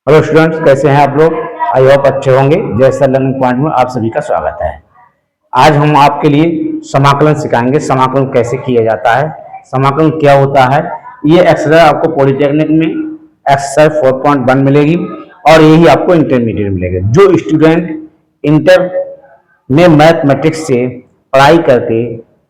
Hello students, कैसे हैं आप लोग। आई होप अच्छे होंगे। जैसा लर्निंग पॉइंट में आप सभी का स्वागत है। आज हम आपके लिए समाकलन सिखाएंगे। समाकलन कैसे किया जाता है, समाकलन क्या होता है। ये एक्सरसाइज आपको पॉलिटेक्निक में एक्सरसाइज 4.1 मिलेगी और यही आपको इंटरमीडिएट मिलेगी। जो स्टूडेंट इंटर में मैथमेटिक्स से पढ़ाई करके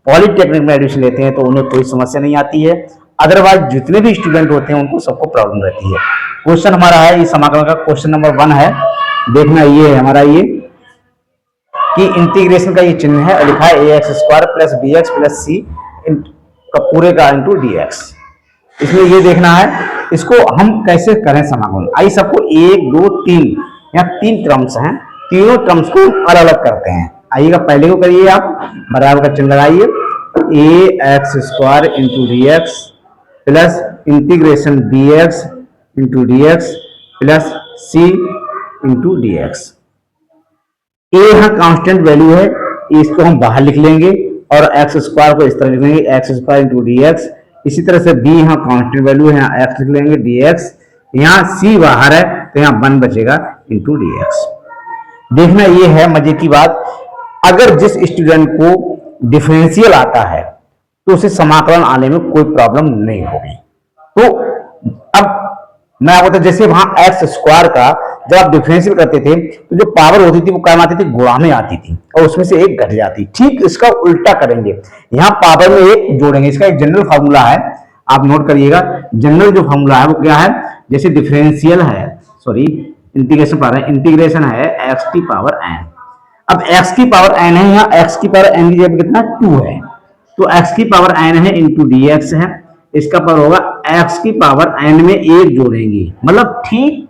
पॉलिटेक्निक में एडमिशन लेते हैं तो उन्हें कोई समस्या नहीं आती है। अदरवाइज जितने भी स्टूडेंट होते हैं उनको सबको प्रॉब्लम रहती है। क्वेश्चन हमारा है, ये समाकलन का क्वेश्चन नंबर 1 है। देखना, ये है हमारा ये कि इंटीग्रेशन का ये चिन्ह है और लिखा है ax² plus bx plus c का पूरे का इंटू dx। इसमें ये देखना है इसको हम कैसे करें समाकलन। आइए सबको 1 2 3 यहाँ 3 टर्म्स हैं, तीनों टर्म्स को अलग अलग करते हैं। आइएगा, पहले को करिए आप, बराबर का चिन्ह लगाइए। ax² into dx plus integration bx into dx plus c into dx। ए यहाँ कांस्टेंट वैल्यू है, इसको हम बाहर लिख लेंगे और x² को इस तरह लिख लेंगे x² इंटू dx। इसी तरह से b यहाँ कांस्टेंट वैल्यू है, यहाँ x लिख लेंगे dx। यहाँ c बाहर है तो यहाँ 1 बचेगा इंटू dx। देखना, ये है मजे की बात, अगर जिस स्टूडेंट को डिफरेंशियल आता है तो उसे समाकलन आने में कोई प्रॉब्लम नहीं होगी। तो अब मैं आपको बता, जैसे वहां x² का जब आप डिफरेंशियल करते थे तो जो पावर होती थी वो क्या आती थी, गुणा में आती थी और उसमें से एक घट जाती। ठीक इसका उल्टा करेंगे, यहाँ पावर में एक जोड़ेंगे। इसका एक जनरल फार्मूला है, आप नोट करिएगा। जनरल जो फार्मूला है वो क्या है, जैसे डिफरेंशियल है, सॉरी इंटीग्रेशन पावर है, इंटीग्रेशन है x की पावर n। अब x की पावर n है, यहाँ x की पावर n की जगह कितना 2 है, तो x की पावर n है इंटू dx है। इसका पावर होगा x की पावर n में 1 जोड़ेंगे, मतलब ठीक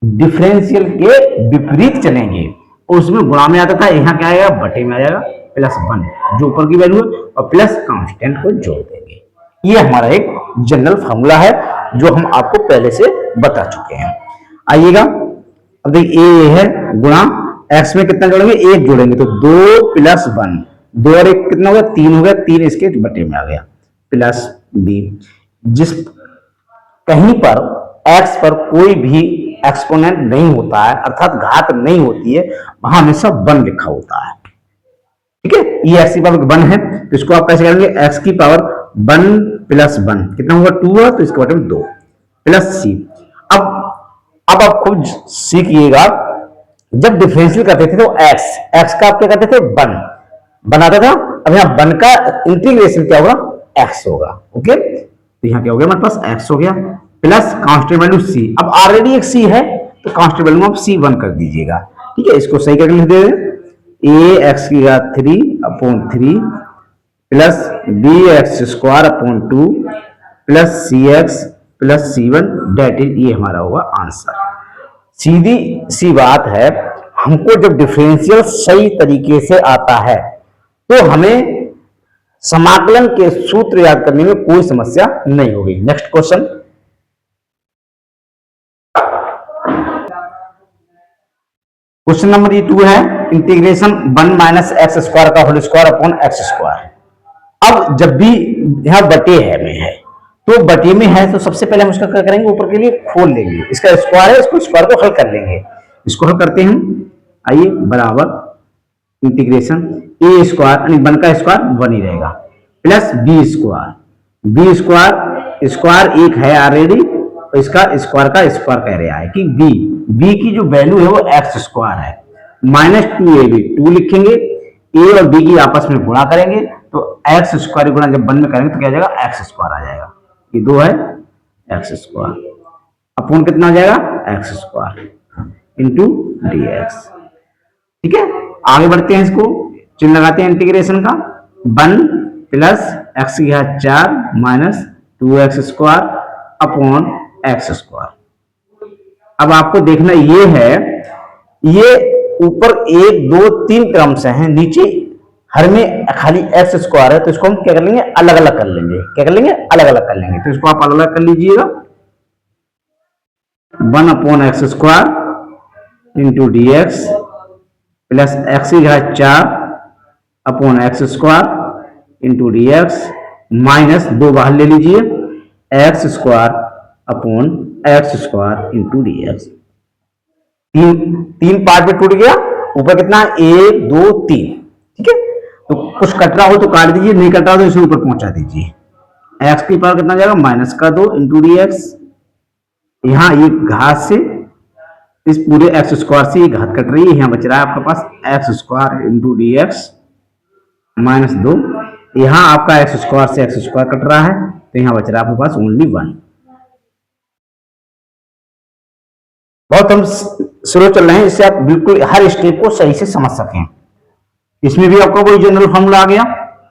डिफरेंशियल के विपरीत चलेंगे। उसमें गुणा में आता था, यहाँ क्या आएगा, बटे में आ जाएगा प्लस 1 जो ऊपर की वैल्यू है और प्लस कांस्टेंट को जोड़ देंगे। ये हमारा एक जनरल फॉर्मूला है जो हम आपको पहले से बता चुके हैं। आइएगा, अब देखिए ये है गुणा, x में कितना जोड़ेंगे, 1 जोड़ेंगे तो 2 प्लस 1, 2 और 1 कितना हो गया, 3 हो गया, 3 इसके बटे में आ गया प्लस b। जिस कहीं पर x पर कोई भी एक्सपोनेंट नहीं होता है, अर्थात घात नहीं होती है, वहां हमेशा 1 लिखा होता है। ठीक है, ये x की पावर 1 है तो इसको आप कैसे करेंगे, x की पावर 1 प्लस 1 कितना होगा 2 है, तो इसके बटे में 2 प्लस c। अब आप खुद सीखिएगा, जब डिफरेंशियल करते थे तो x का आप क्या करते थे, 1 बनाता था। अब यहाँ 1 का इंटीग्रेशन क्या होगा, x होगा। ओके, तो यहाँ क्या हो गया, हमारे पास x हो गया प्लस कांस्टेंट वैल्यू c। अब ऑलरेडी एक c है तो कांस्टेंट वैल्यू आप c1 कर दीजिएगा। ठीक है, इसको सही करके लिख देंगे, ax की घात 3/3 plus bx² 2 plus cx plus c1 that is, ये हमारा होगा आंसर। सीधी सी बात है, हमको जब डिफरेंशियल सही तरीके से आता है तो हमें समाकलन के सूत्र याद करने में कोई समस्या नहीं होगी। नेक्स्ट क्वेश्चन, क्वेश्चन नंबर 2 है, इंटीग्रेशन 1 माइनस x² का होल स्क्वायर अपॉन x²। अब जब भी यहां बटे है में है तो बटे में है तो सबसे पहले हम उसका क्या करेंगे, ऊपर के लिए खोल लेंगे, इसका स्क्वायर है, इसको स्क्वायर को हल कर लेंगे। इसको हल करते हैं, आइए, बराबर इंटीग्रेशन a² यानी 1 का स्क्वायर 1 ही रहेगा प्लस b² स्क्वायर 1 है ऑलरेडी, तो इसका स्क्वायर का स्क्वायर कह रहा है कि b की जो वैल्यू है वो x² है, माइनस 2ab, 2 लिखेंगे, a और b की आपस में गुणा करेंगे तो x² गुणा जब 1 में करेंगे तो क्या आ जाएगा, x² आ जाएगा। ये 2 है x² अपॉन कितना आ जाएगा, x² इंटू dx। ठीक है, आगे बढ़ते हैं, इसको चिन्ह लगाते हैं इंटीग्रेशन का, 1 प्लस x की घात 4 माइनस 2x² अपॉन x²। अब आपको देखना ये है, ये ऊपर 1 2 3 क्रम्स हैं, नीचे हर में खाली x² है, तो इसको हम क्या कर लेंगे, अलग अलग कर लेंगे। क्या कर लेंगे, अलग अलग कर लेंगे। तो इसको आप अलग अलग कर लीजिएगा, 1 upon x² into dx plus x की घात 4 upon x² into dx minus 2 बाहर ले लीजिए x² upon x square into D x. तीन पार्ट में टूट गया, ऊपर कितना, 1 2 3, ठीक है। तो कुछ कट रहा हो तो काट दीजिए, नहीं कट रहा हो तो इसे ऊपर पहुंचा दीजिए। एक्स की पावर कितना जाएगा, -2 इंटू डी एक्स। यहाँ ये घात से इस पूरे एक्स स्क्वायर से ये घात कट रही है, यहाँ बच रहा है आपके पास x square into D x -2। यहाँ आपका एक्स स्क्वायर से एक्स स्क्वायर कट रहा है, तो यहाँ बच रहा है आपके पास ओनली 1। बहुत हम स्लो चल रहे हैं, इससे आप बिल्कुल हर स्टेप को सही से समझ सकें। इसमें भी आपका कोई जनरल फॉर्मूला आ गया,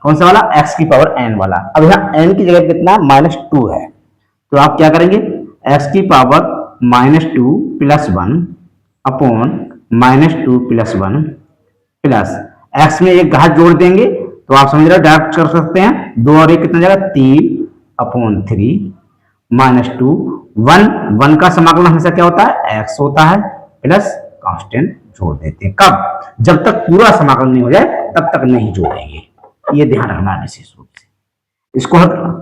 कौन सा वाला, x की पावर n वाला। अब यहाँ n की जगह कितना, -2 है, तो आप क्या करेंगे, x की पावर -2 + 1 अपॉन -2 + 1 प्लस x में एक घात जोड़ देंगे तो आप समझ रहे हो, डायरेक्ट कर सकते हैं। 2 और 1 कितना जाएगा, 3/3 -2 1 का समाकलन हमेशा क्या होता है, x होता है, प्लस कांस्टेंट जोड़ देते हैं। कब, जब तक पूरा समाकलन नहीं हो जाए तब तक नहीं जोड़ेंगे, ये ध्यान रखना विशेष रूप से। इसको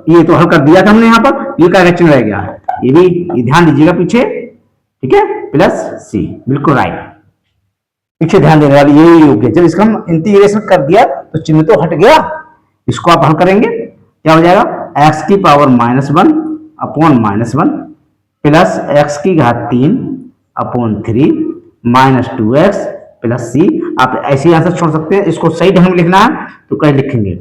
ये तो हल कर दिया था हमने, यहाँ पर ये क्या रिएक्शन रह गया, ये भी ये ध्यान दीजिएगा पीछे, ठीक है, +c, बिल्कुल राइट। पीछे ध्यान देने वाली ये योग्य, जब इसका हम इंटीग्रेशन कर दिया तो चिन्ह तो हट गया। इसको आप हल करेंगे, क्या हो जाएगा, x की पावर -1 अपॉन -1 प्लस x की घात 3/3 -2x प्लस c। आप ऐसे ही आंसर छोड़ सकते हैं, इसको सही ढंग में लिखना है तो कैसे लिखेंगे,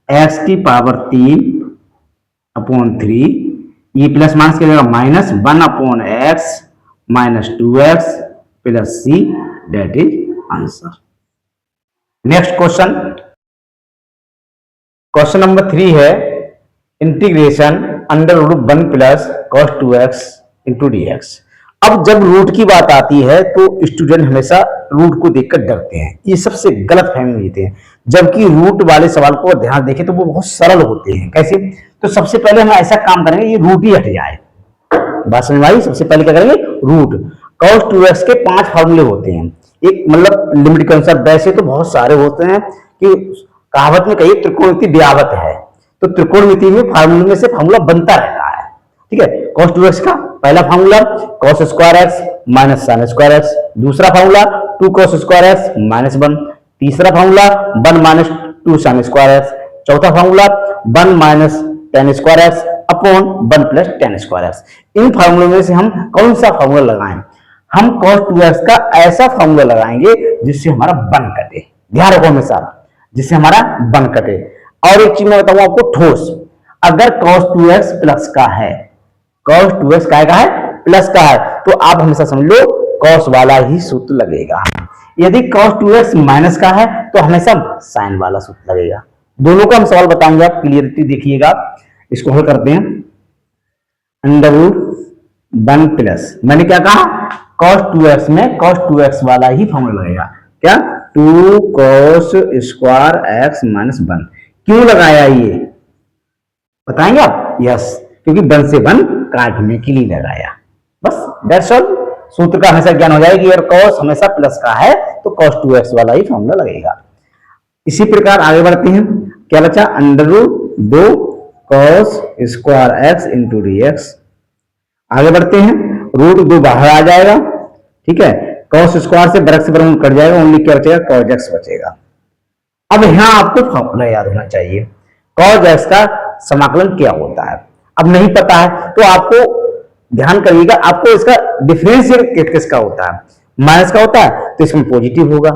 x की पावर 3/3, ये प्लस माइनस क्या जाएगा, -1/x -2x plus c, that is answer. Next question, question number 3 है, integration √1 + cos 2x into dx। अब जब रूट की बात आती है तो स्टूडेंट हमेशा रूट को देखकर डरते हैं, ये सबसे गलत फहमी लेते हैं। जबकि रूट वाले सवाल को ध्यान देखें तो वो बहुत सरल होते हैं। कैसे, तो सबसे पहले हम ऐसा काम करेंगे, ये रूट ही हट जाए, बात समझ आई। सबसे पहले क्या करेंगे, रूट। cos 2x के 5 फार्मूले होते हैं, एक मतलब लिमिट के अनुसार, वैसे तो बहुत सारे होते हैं कि कहावत में कही त्रिकोणमिति व्यावत है, तो त्रिकोणमिति में फार्मूले में से फार्मूला बनता रहता है, ठीक है। cos 2x का पहला formula cos square x - sin square x, दूसरा फार्मूला 2 cos स्क्वायर x -1, तीसरा फार्मूला 1 - 2 sin स्क्वायर x, चौथा formula 1 - tan square x upon 1 + tan square x। इन फार्मूलों में से हम कौन सा फार्मूला लगाएं, हम cos 2x का ऐसा फार्मूला लगाएंगे जिससे हमारा बन कटे, ध्यान रखो हमेशा, जिससे हमारा बन कटे। और एक चीज मैं बताऊं आपको, ठोस, अगर cos 2x प्लस का है, cos 2x का है, प्लस का है, तो आप हमेशा समझ लो cos वाला ही सूत्र लगेगा। यदि cos 2x माइनस का है तो हमेशा sin वाला सूत्र लगेगा। दोनों का हम सवाल बताएंगे, आप क्लियरिटी देखिएगा। इसको हल करते हैं, √1 प्लस, मैंने क्या कहा, cos 2x में cos 2x वाला ही फॉर्मूला लगेगा, क्या, 2 cos स्क्वायर x -1। क्यों लगाया ये बताएंगे आप, यस, क्योंकि 1 से 1 काटने के लिए लगाया, बस दैट्स ऑल। सूत्र का हमेशा ज्ञान हो जाएगा कि अगर cos हमेशा प्लस का है तो cos 2x वाला ही फॉर्मूला लगेगा। इसी प्रकार आगे बढ़ते हैं, क्या बचा, √2 cos square x into dx। आगे बढ़ते हैं, √2 बाहर आ जाएगा, ठीक है, cos स्क्वायर से बरक से बरक कट जाएगा, ओनली क्या बचेगा, cos x बचेगा। अब यहां आपको फॉर्मूला याद होना चाहिए, cos x का समाकलन क्या होता है। अब नहीं पता है तो आपको ध्यान करिएगा, आपको इसका डिफरेंशियल किसका होता है, माइनस का होता है, तो इसमें पॉजिटिव होगा।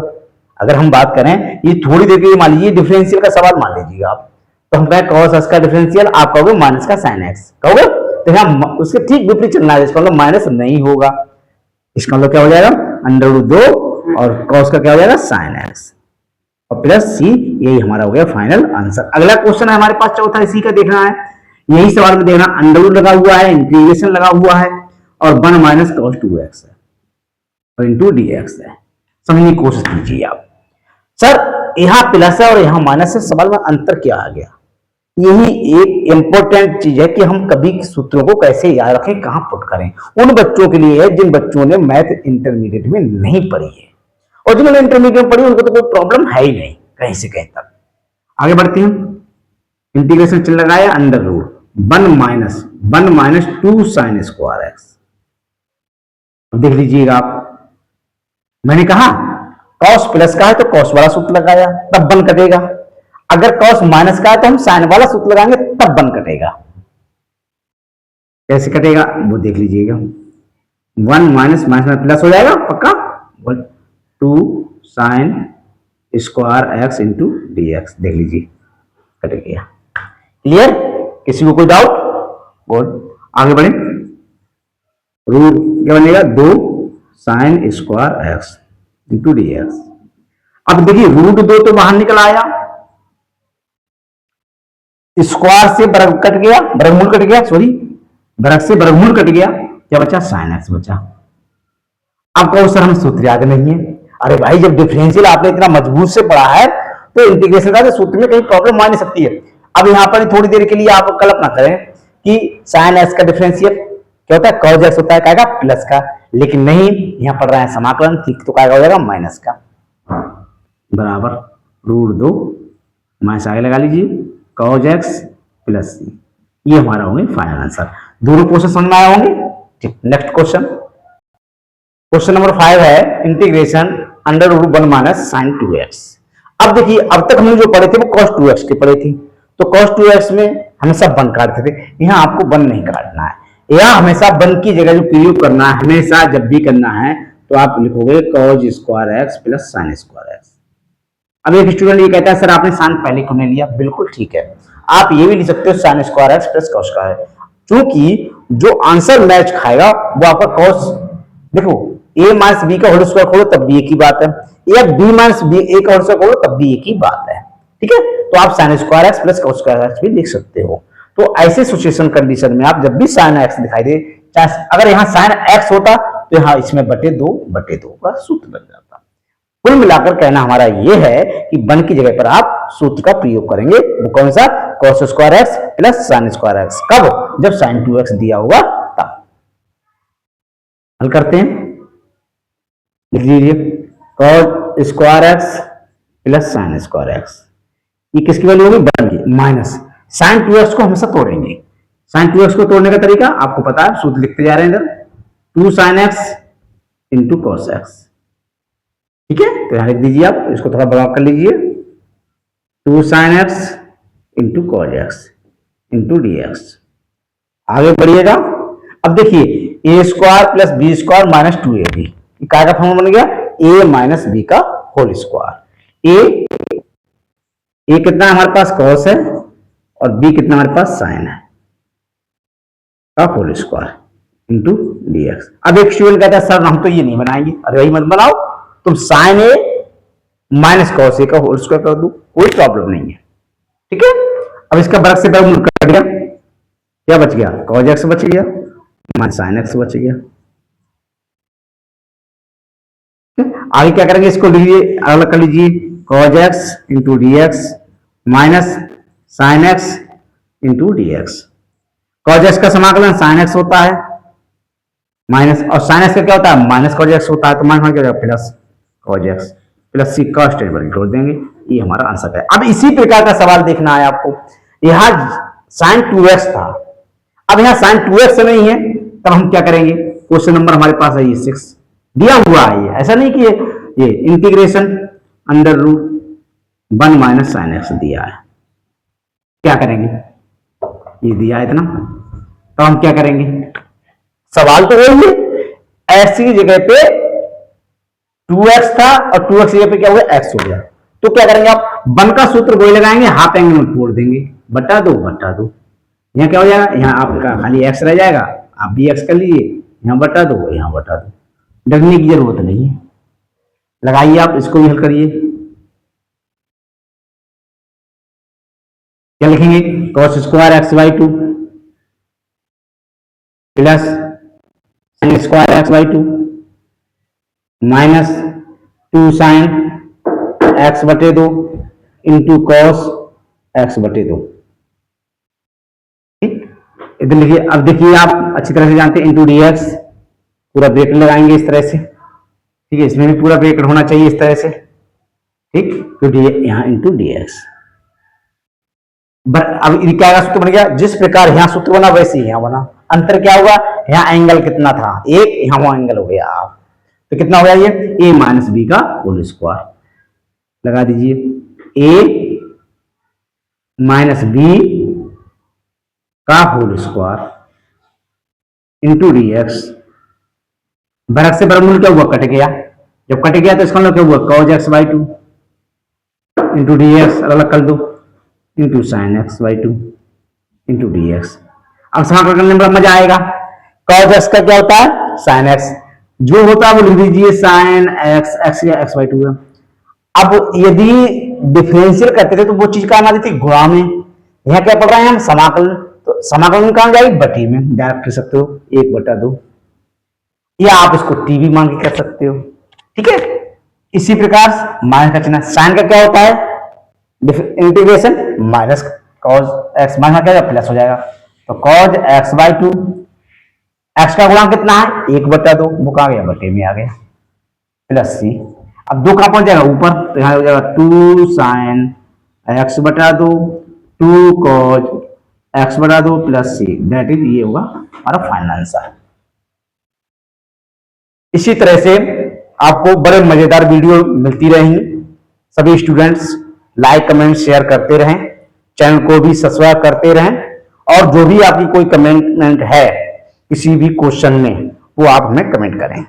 अगर हम बात करें, ये थोड़ी देर के लिए मान लीजिए डिफरेंशियल का सवाल मान लीजिएगा आप, तो हम कहें cos x का डिफरेंशियल, आप कहोगे माइनस का sin x, कहोगे, तो यहाँ उसके ठीक विपरीत चलना है, इसका मतलब माइनस नहीं होगा, इसका मतलब क्या हो जाएगा, √2 और cos का क्या हो जाएगा, sin x और प्लस c। यही हमारा हो गया फाइनल आंसर। अगला क्वेश्चन है हमारे पास चौथा, इसी का देखना है, यही सवाल में देखना, √ लगा हुआ है, इंटीग्रेशन लगा हुआ है और 1 - cos 2x है और इंटू dx है। समझने की कोशिश कीजिए आप, सर यहाँ प्लस है और यहाँ माइनस है, सवाल में अंतर क्या आ गया। यही एक इंपॉर्टेंट चीज है कि हम कभी सूत्रों को कैसे याद रखें, कहां पुट करें। उन बच्चों के लिए है जिन बच्चों ने मैथ इंटरमीडिएट में नहीं पढ़ी है, और जिन्होंने इंटरमीडिएट में पढ़ी उनको तो कोई प्रॉब्लम है ही नहीं कहीं से कहीं तक। आगे बढ़ते हैं, इंटीग्रेशन चल लगाया, √1 - 2 sin स्क्वायर x अब देख लीजिएगा आप, मैंने कहा कॉस प्लस का है तो कॉस वाला सूत्र लगाया तब बन कटेगा, अगर कॉस माइनस का है तो हम साइन वाला सूत्र लगाएंगे तब बन कटेगा। कैसे कटेगा वो देख लीजिएगा, 1 माइनस माइनस में प्लस हो जाएगा पक्का, 2 sine square x into D x, देख लीजिए कट गया। क्लियर, किसी को कोई डाउट? गुड, आगे बढ़े। रूट क्या बनेगा, 2 sine square x into D X. अब देखिए रूट 2 तो बाहर निकल आया, स्क्वायर से वर्ग कट गया, वर्गमूल कट गया, सॉरी वर्ग से वर्गमूल कट गया, क्या बचा, साइन एक्स बचा। अब कहो सर हमें सूत्र याद नहीं है। अरे भाई जब डिफरेंशियल आपने इतना मजबूत से पढ़ा है तो इंटीग्रेशन का सूत्र में कहीं प्रॉब्लम आ नहीं सकती है। अब यहां पर थोड़ी देर के लिए आप कल्पना करें कि साइन एक्स का डिफरेंशियल क्या होता है, कॉस एक्स होता है, क्या प्लस का, लेकिन नहीं, यहां पढ़ रहे हैं समाकलन, ठीक, तो क्या हो जाएगा माइनस का, बराबर रूट 2 माइनस आगे लगा लीजिए कॉस एक्स प्लस सी। ये हमारा होंगे फाइनल आंसर। दोनों क्वेश्चन समझ में आए होंगे। ठीक, नेक्स्ट क्वेश्चन, क्वेश्चन नंबर 5 है integration under root 1 minus sine 2x। अब देखिए अब तक हमने जो पढ़े थे वो cos 2x के पढ़े थे, तो cos 2x में हमेशा वन काटते थे, यहाँ आपको वन नहीं काटना है, या हमेशा वन की जगह जो प्रयोग करना है, हमेशा जब भी करना है तो आप लिखोगे cos square x plus sine square x. अब एक स्टूडेंट ये कहता है सर आपने साइन पहले क्यों नहीं लिया, बिल्कुल ठीक है, आप ये भी लिख सकते हो sine square x plus cos का है, क्योंकि जो आंसर मैच खाएगा वो आपका कॉस, देखो a माइनस बी का होल स्क्वायर खोलो तब भी एक ही बात है, या b माइनस बी ए का होल स्क्वायर खोलो तब भी एक ही बात है, ठीक है। तो आप sine square x plus cos square x भी लिख सकते हो। तो ऐसे सिचुएशन कंडीशन में आप जब भी साइन एक्स दिखाई दे, चाहे अगर यहाँ साइन एक्स होता तो यहाँ इसमें बटे दो का सूत्र बन जाता। कुल मिलाकर कहना हमारा ये है कि वन की जगह पर आप सूत्र का प्रयोग करेंगे, वो कौन सा, cos square x plus sine square x, कब, जब साइन 2x दिया होगा तब। हल करते हैं, लिख लीजिए cos square x plus sine square x, ये किसकी वैल्यू होगी, वन की, माइनस साइन 2x को हमेशा तोड़ेंगे, साइन 2x को तोड़ने का तरीका आपको पता है, सूत्र लिखते जा रहे हैं इधर, 2 sine x into cos x, ठीक है। तो यहां लिख दीजिए, आप इसको थोड़ा बड़ा कर लीजिए, 2 sine x into cos x into D x. आगे बढ़िएगा, अब देखिए a square plus b square minus 2ab, क्या का फॉर्म बन गया, ए माइनस बी का होल स्क्वायर। ए कितना हमारे पास कॉस है और बी कितना हमारे पास साइन है का whole square into D X. अब एक स्टूडेंट कहता है सर हम तो ये नहीं बनाएंगे, अरे भाई मत बनाओ, तुम sign A minus cos A का होल स्क्वायर कर दो, कोई प्रॉब्लम नहीं है, ठीक है। अब इसका वर्ग से वर्गमूल कट गया, क्या बच गया, कॉस एक्स बच गया माइनस साइन एक्स बच गया। आगे क्या करेंगे, इसको लीजिए अलग कर लीजिए, cos x into D x minus sine x into D x. cos x का समाकलन साइन एक्स होता है माइनस, और साइन एक्स का क्या होता है, माइनस cos x होता है, तो माइनस क्या होगा प्लस cos x प्लस सी का स्टेटमेंट जोड़ देंगे, ये हमारा आंसर है। अब इसी प्रकार का सवाल देखना है आपको, यहां साइन 2x था, अब यहां साइन 2x नहीं है, तब हम क्या करेंगे, क्वेश्चन नंबर हमारे पास है ये 6 दिया हुआ है, ये ऐसा नहीं कि ये integration under root 1 minus sine x दिया है, क्या करेंगे, ये दिया है इतना, तो हम क्या करेंगे, सवाल तो वही है, x की जगह पे 2x था और 2x की जगह पे क्या हुआ, x हो गया, तो क्या करेंगे आप, 1 का सूत्र वही लगाएंगे, हाफ एंगल में तोड़ देंगे, बटा दो, यहाँ क्या हो जाएगा, यहाँ आपका खाली x रह जाएगा, आप भी x कर लीजिए, यहाँ बटा दो, यहाँ बटा दो, डरने की जरूरत नहीं है, लगाइए आप, इसको भी हल करिए, क्या लिखेंगे, cos square x by 2 plus sine square x by 2 minus 2 sine x बटे 2 इंटू कॉस एक्स बटे 2, ठीक, इधर लिखिए। अब देखिए आप अच्छी तरह से जानते हैं, इंटू डी एक्स, पूरा ब्रैकेट लगाएंगे इस तरह से, ठीक है, इसमें भी पूरा ब्रैकेट होना चाहिए इस तरह से, ठीक, क्योंकि यहाँ इंटू डी एक्स। अब क्या सूत्र बन गया, जिस प्रकार यहाँ सूत्र बना वैसे ही यहाँ बना, अंतर क्या होगा, यहाँ एंगल कितना था एक, यहाँ वो एंगल हो गया आप, तो कितना हो गया ये a माइनस बी का होल स्क्वायर लगा दीजिए, a माइनस बी का whole square into D x, बरक से बरमूल क्या हुआ, कट गया, जब कट गया तो इसका मतलब क्या हुआ cos x by 2 into D x, अलग कर दो, into sine x by 2 into D X. अब समाकलन करने में बड़ा मजा आएगा, cos x का क्या होता है साइन x, जो होता है वो लिख दीजिए साइन x, x या x बाई 2 है। अब यदि डिफरेंशियल करते थे तो वो चीज काम आती थी गुणा में, यहाँ क्या पढ़ रहे हैं हम समाकलन, तो समाकलन कहां जाएगी बटी में, डायरेक्ट कर सकते हो 1/2, या आप इसको टी भी मान के कर सकते हो, ठीक है। इसी प्रकार माइनस का चिन्ह, साइन का क्या होता है integration minus cos x, minus क्या जाएगा प्लस हो जाएगा, तो कॉज एक्स बाई 2, एक्स का गुणांक कितना है 1/2, वो कहा गया बटे में आ गया, प्लस सी। अब 2 कहां पहुंच जाएगा ऊपर, तो यहां हो जाएगा 2 sine x/2 2 cos x/2 plus c, that is ये होगा हमारा फाइनल आंसर। इसी तरह से आपको बड़े मजेदार वीडियो मिलती रहेंगी। सभी स्टूडेंट्स लाइक कमेंट शेयर करते रहें, चैनल को भी सब्सक्राइब करते रहें, और जो भी आपकी कोई कमेंट है किसी भी क्वेश्चन में वो आप हमें कमेंट करें।